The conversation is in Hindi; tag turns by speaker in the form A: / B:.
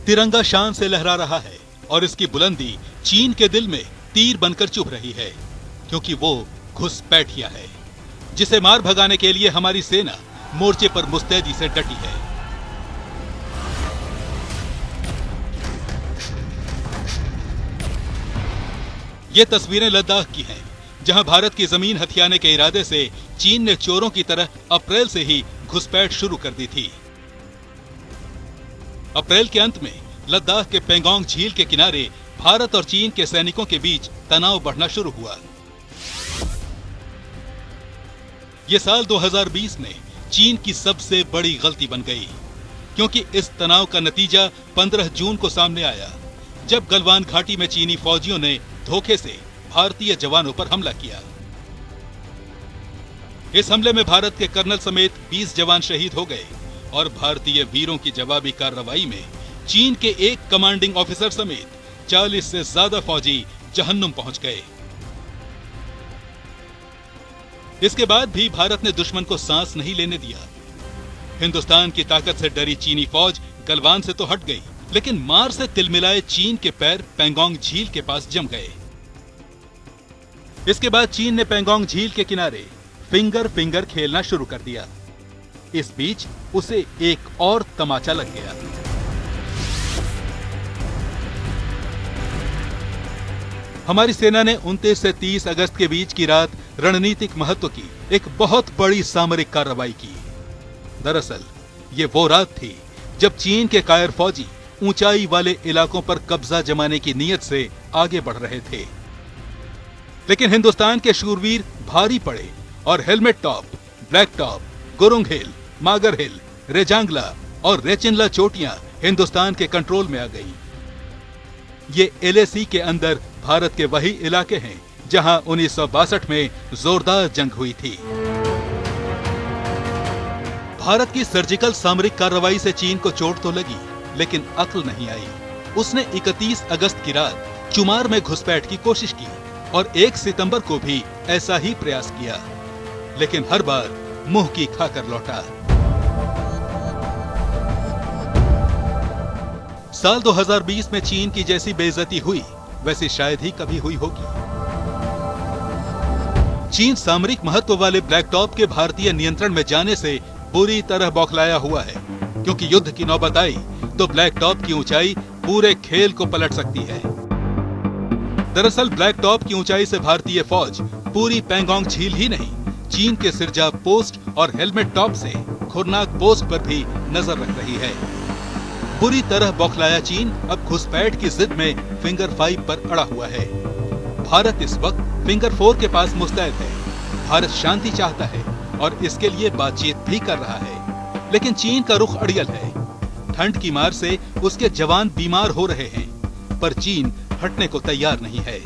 A: तिरंगा शान से लहरा रहा है और इसकी बुलंदी चीन के दिल में तीर बनकर चुभ रही है, क्योंकि वो घुसपैठिया है जिसे मार भगाने के लिए हमारी सेना मोर्चे पर मुस्तैदी से डटी है। ये तस्वीरें लद्दाख की हैं, जहां भारत की जमीन हथियाने के इरादे से चीन ने चोरों की तरह अप्रैल से ही घुसपैठ शुरू कर दी थी। अप्रैल के अंत में लद्दाख के पेंगोंग झील के किनारे भारत और चीन के सैनिकों के बीच तनाव बढ़ना शुरू हुआ। ये साल 2020 में चीन की सबसे बड़ी गलती बन गई, क्योंकि इस तनाव का नतीजा 15 जून को सामने आया, जब गलवान घाटी में चीनी फौजियों ने धोखे से भारतीय जवानों पर हमला किया। इस हमले में भारत के कर्नल समेत 20 जवान शहीद हो गए और भारतीय वीरों की जवाबी कार्रवाई में चीन के एक कमांडिंग ऑफिसर समेत 40 से ज्यादा फौजी जहन्नुम पहुंच गए। इसके बाद भी भारत ने दुश्मन को सांस नहीं लेने दिया। हिंदुस्तान की ताकत से डरी चीनी फौज गलवान से तो हट गई, लेकिन मार से तिलमिलाए चीन के पैर पेंगोंग झील के पास जम गए। इसके बाद चीन ने पेंगोंग झील के किनारे फिंगर खेलना शुरू कर दिया। इस बीच उसे एक और तमाचा लग गया। हमारी सेना ने 29 से 30 अगस्त के बीच की रात रणनीतिक महत्व की एक बहुत बड़ी सामरिक कार्रवाई की। दरअसल ये वो रात थी जब चीन के कायर फौजी ऊंचाई वाले इलाकों पर कब्जा जमाने की नीयत से आगे बढ़ रहे थे, लेकिन हिंदुस्तान के शूरवीर भारी पड़े और helmet top, black top, Gurung hill, Magar hill, Rezangla और रेचिनला चोटियां हिंदुस्तान के कंट्रोल में आ गई। ये LAC के अंदर भारत के वही इलाके हैं जहां 1962 में जोरदार जंग हुई थी। भारत की सर्जिकल सामरिक कार्रवाई से चीन को चोट तो लगी, लेकिन अक्ल नहीं आई। उसने 31 अगस्त की रात चुमार में घुसपैठ की कोशिश की और 1 सितंबर को भी ऐसा ही प्रयास किया, लेकिन हर बार मुंह की खाकर लौटा। साल 2020 में चीन की जैसी बेइज्जती हुई, वैसी शायद ही कभी हुई होगी। चीन सामरिक महत्व वाले ब्लैक टॉप के भारतीय नियंत्रण में जाने से बुरी तरह बौखलाया हुआ है, क्योंकि युद्ध की नौबत आई तो ब्लैक टॉप की ऊंचाई पूरे खेल को पलट सकती है। दरअसल ब्लैक टॉप की ऊंचाई से भारतीय फौज पूरी पेंगोंग झील ही नहीं, चीन के सिरजा पोस्ट और हेलमेट टॉप से खुरनाक पोस्ट पर भी नजर रख रही है। बुरी तरह बौखलाया चीन अब घुसपैठ की जिद में फिंगर 5 पर अड़ा हुआ है। भारत इस वक्त फिंगर 4 के पास मुस्तैद है। भारत शांति चाहता है और इसके लिए बातचीत भी कर रहा है, लेकिन चीन का रुख अड़ियल है। ठंड की मार से उसके जवान बीमार हो रहे हैं, पर चीन हटने को तैयार नहीं है।